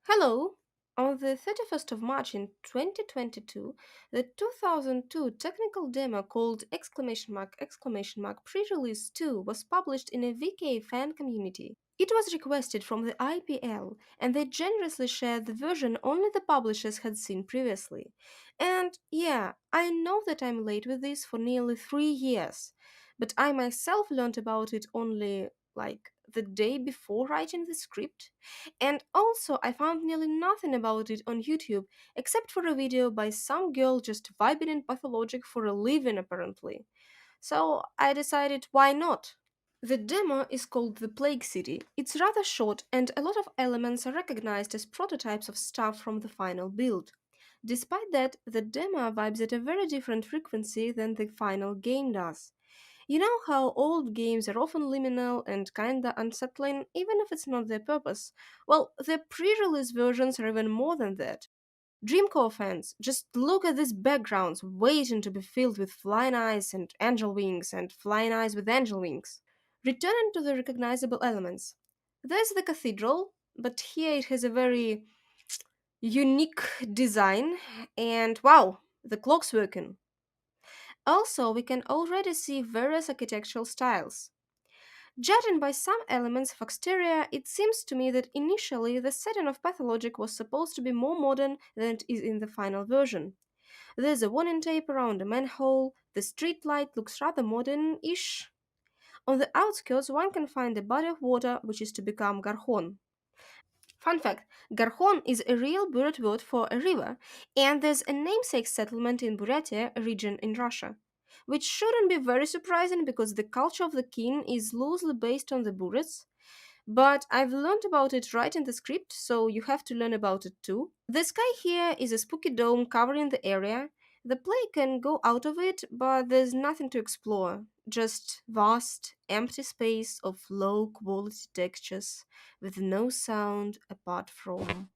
Hello! On the 31st of March in 2022, the 2002 technical demo called pre-release 2 was published in a VK fan community. It was requested from the IPL, and they generously shared the version only the publishers had seen previously. And yeah, I know that I'm late with this for nearly 3 years, but I myself learned about it only the day before writing the script. And also, I found nearly nothing about it on YouTube except for a video by some girl just vibing in Pathologic for a living, apparently. So I decided why not? The demo is called The Plague City. It's rather short, and a lot of elements are recognized as prototypes of stuff from the final build. Despite that, the demo vibes at a very different frequency than the final game does. You know how old games are often liminal and kinda unsettling, even if it's not their purpose? Well, the pre release versions are even more than that. Dreamcore fans, just look at these backgrounds waiting to be filled with flying eyes and angel wings and flying eyes with angel wings. Returning to the recognizable elements. There's the cathedral, but here it has a very unique design, and wow, the clock's working. Also, we can already see various architectural styles. Judging by some elements of exterior, it seems to me that initially the setting of Pathologic was supposed to be more modern than it is in the final version. There's a warning tape around a manhole, the street light looks rather modern-ish. On the outskirts, one can find a body of water which is to become Garhon. Fun fact, Garhon is a real Buryat word for a river, and there's a namesake settlement in Buryatia region in Russia. Which shouldn't be very surprising because the culture of the king is loosely based on the Buryats, but I've learned about it right in the script, so you have to learn about it too. The sky here is a spooky dome covering the area. The player can go out of it, but there's nothing to explore. Just vast, empty space of low quality textures with no sound apart from.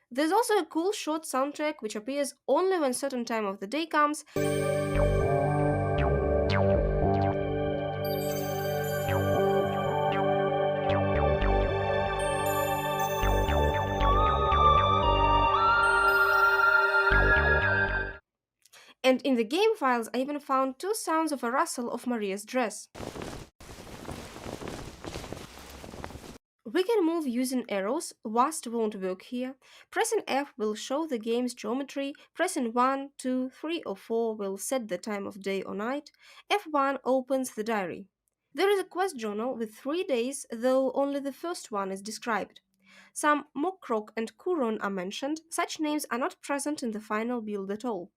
There's also a cool short soundtrack which appears only when certain time of the day comes. And in the game files, I even found two sounds of a rustle of Maria's dress. We can move using arrows, WASD won't work here. Pressing F will show the game's geometry, pressing 1, 2, 3 or 4 will set the time of day or night, F1 opens the diary. There is a quest journal with 3 days, though only the first one is described. Some Mokrok and Kuron are mentioned, such names are not present in the final build at all.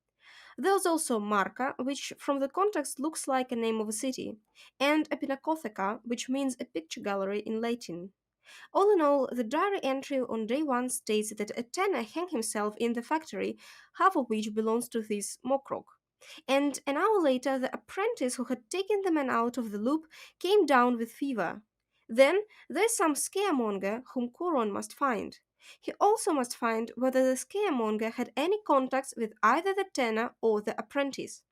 There's also Marka, which from the context looks like a name of a city, and a Pinacotheca, which means a picture gallery in Latin. All in all, the diary entry on day 1 states that a tanner hanged himself in the factory, half of which belongs to this Mokrok. And an hour later, the apprentice who had taken the man out of the loop came down with fever. Then there's some scaremonger whom Kuron must find. He also must find whether the scaremonger had any contacts with either the tanner or the apprentice.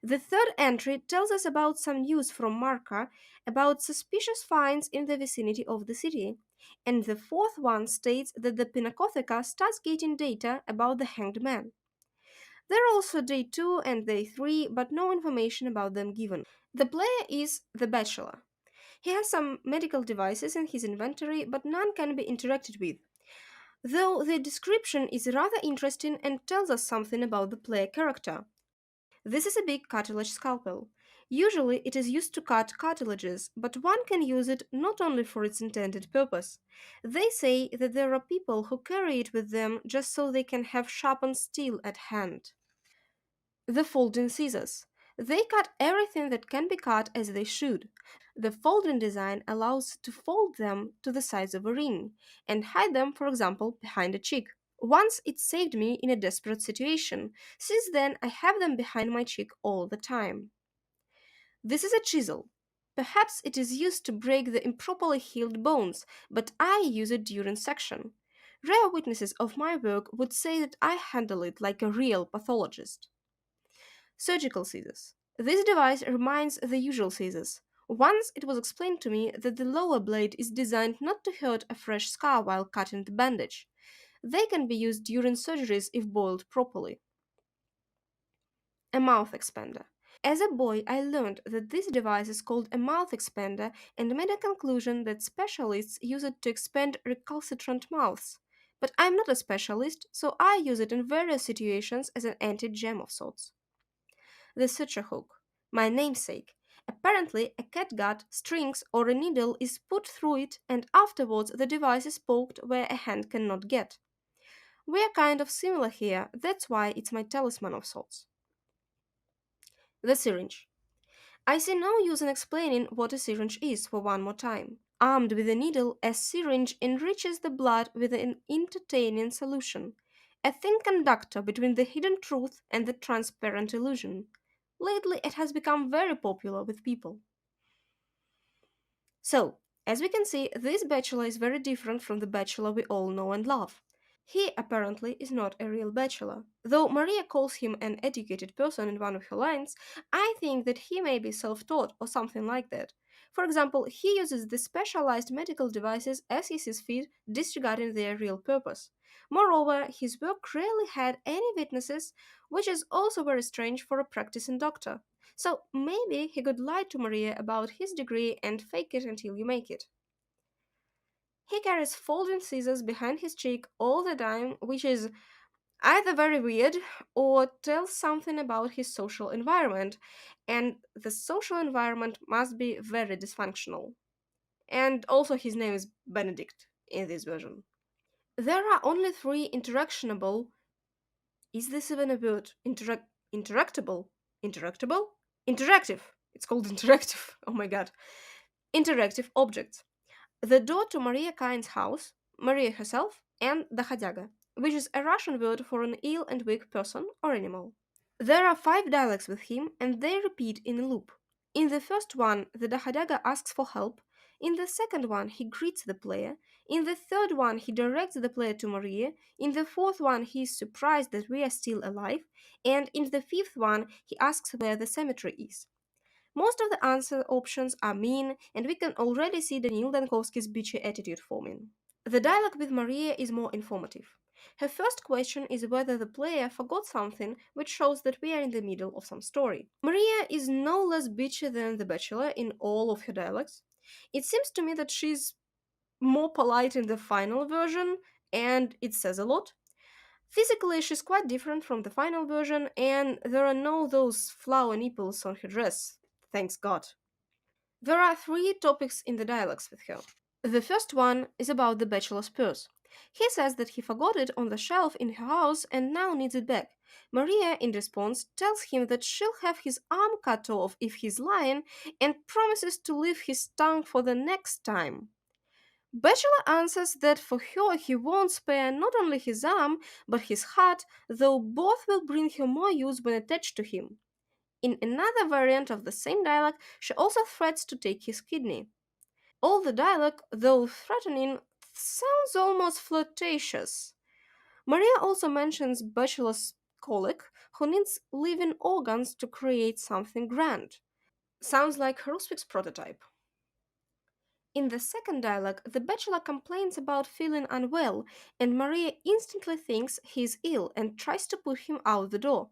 The third entry tells us about some news from Marka about suspicious finds in the vicinity of the city, and the fourth one states that the Pinacotheca starts getting data about the hanged man. There are also day 2 and day 3, but no information about them given. The player is the bachelor. He has some medical devices in his inventory, but none can be interacted with, though the description is rather interesting and tells us something about the player character. This is a big cartilage scalpel. Usually it is used to cut cartilages, but one can use it not only for its intended purpose. They say that there are people who carry it with them just so they can have sharpened steel at hand. The folding scissors. They cut everything that can be cut as they should. The folding design allows to fold them to the size of a ring and hide them, for example, behind a cheek. Once it saved me in a desperate situation. Since then, I have them behind my cheek all the time. This is a chisel. Perhaps it is used to break the improperly healed bones, but I use it during section. Rare witnesses of my work would say that I handle it like a real pathologist. Surgical scissors. This device reminds the usual scissors. Once it was explained to me that the lower blade is designed not to hurt a fresh scar while cutting the bandage. They can be used during surgeries if boiled properly. A mouth expander. As a boy, I learned that this device is called a mouth expander and made a conclusion that specialists use it to expand recalcitrant mouths. But I'm not a specialist, so I use it in various situations as an anti-jam of sorts. The suture hook, my namesake. Apparently, a catgut, strings, or a needle is put through it, and afterwards the device is poked where a hand cannot get. We are kind of similar here, that's why it's my talisman of sorts. The syringe. I see no use in explaining what a syringe is for one more time. Armed with a needle, a syringe enriches the blood with an entertaining solution, a thin conductor between the hidden truth and the transparent illusion. Lately, it has become very popular with people. So, as we can see, this bachelor is very different from the bachelor we all know and love. He apparently is not a real bachelor. Though Maria calls him an educated person in one of her lines, I think that he may be self taught or something like that. For example, he uses the specialized medical devices as he sees fit, disregarding their real purpose. Moreover, his work rarely had any witnesses, which is also very strange for a practicing doctor. So maybe he could lie to Maria about his degree and fake it until you make it. He carries folding scissors behind his cheek all the time, which is either very weird or tells something about his social environment, and the social environment must be very dysfunctional. And also, his name is Benedict in this version. There are only three interactionable. Is this even a word? Interactable? Interactable? Interactive! It's called interactive. Oh my god. Interactive objects. The door to Maria Kain's house, Maria herself, and the Hadyaga, which is a Russian word for an ill and weak person or animal. There are five dialogues with him, and they repeat in a loop. In the first one, the Dahadaga asks for help. In the second one, he greets the player. In the third one, he directs the player to Maria. In the fourth one, he is surprised that we are still alive. And in the fifth one, he asks where the cemetery is. Most of the answer options are mean, and we can already see Daniil Dankovsky's bitchy attitude forming. The dialogue with Maria is more informative. Her first question is whether the player forgot something, which shows that we are in the middle of some story. Maria is no less bitchy than the Bachelor in all of her dialogues. It seems to me that she's more polite in the final version, and it says a lot. Physically, she's quite different from the final version, and there are no those flower nipples on her dress. Thanks God. There are three topics in the dialogues with her. The first one is about the bachelor's purse. He says that he forgot it on the shelf in her house and now needs it back. Maria, in response, tells him that she'll have his arm cut off if he's lying and promises to leave his tongue for the next time. Bachelor answers that for her he won't spare not only his arm but his heart, though both will bring her more use when attached to him. In another variant of the same dialogue, she also threats to take his kidney. All the dialogue, though threatening, sounds almost flirtatious. Maria also mentions Bachelor's colleague who needs living organs to create something grand. Sounds like Hrusvik's prototype. In the second dialogue, the Bachelor complains about feeling unwell, and Maria instantly thinks he is ill and tries to put him out the door.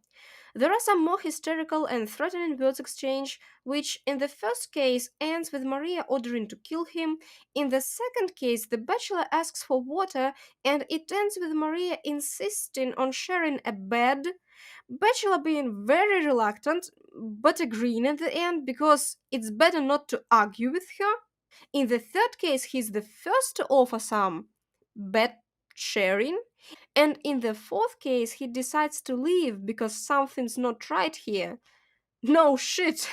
There are some more hysterical and threatening words exchange, which in the first case ends with Maria ordering to kill him. In the second case, the Bachelor asks for water, and it ends with Maria insisting on sharing a bed. Bachelor being very reluctant, but agreeing at the end because it's better not to argue with her. In the third case, he's the first to offer some bed sharing, and in the fourth case, he decides to leave because something's not right here. No shit!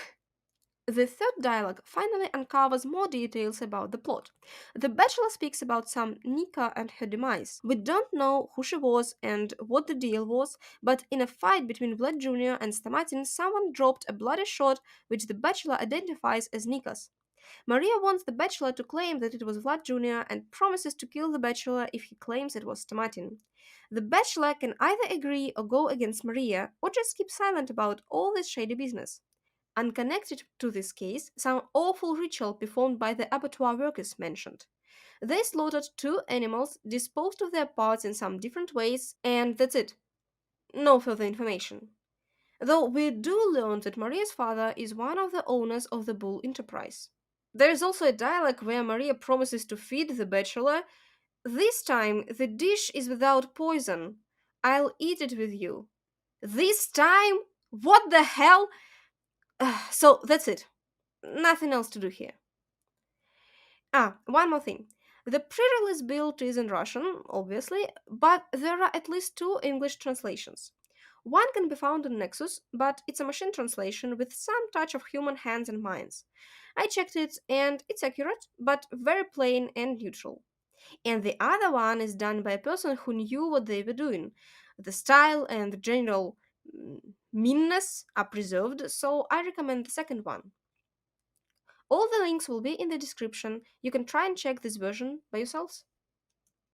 The third dialogue finally uncovers more details about the plot. The Bachelor speaks about some Nika and her demise. We don't know who she was and what the deal was, but in a fight between Vlad Jr. and Stamatin, someone dropped a bloody shot which the Bachelor identifies as Nika's. Maria wants the bachelor to claim that it was Vlad Jr. and promises to kill the bachelor if he claims it was Stomatin. The bachelor can either agree or go against Maria, or just keep silent about all this shady business. Unconnected to this case, some awful ritual performed by the abattoir workers mentioned. They slaughtered two animals, disposed of their parts in some different ways, and that's it. No further information. Though we do learn that Maria's father is one of the owners of the Bull Enterprise. There is also a dialogue where Maria promises to feed the bachelor. This time, the dish is without poison. I'll eat it with you. This time? What the hell? So that's it. Nothing else to do here. One more thing. The pre-release build is in Russian, obviously, but there are at least two English translations. One can be found in Nexus, but it's a machine translation with some touch of human hands and minds. I checked it and it's accurate, but very plain and neutral. And the other one is done by a person who knew what they were doing. The style and the general meanness are preserved, so I recommend the second one. All the links will be in the description. You can try and check this version by yourselves.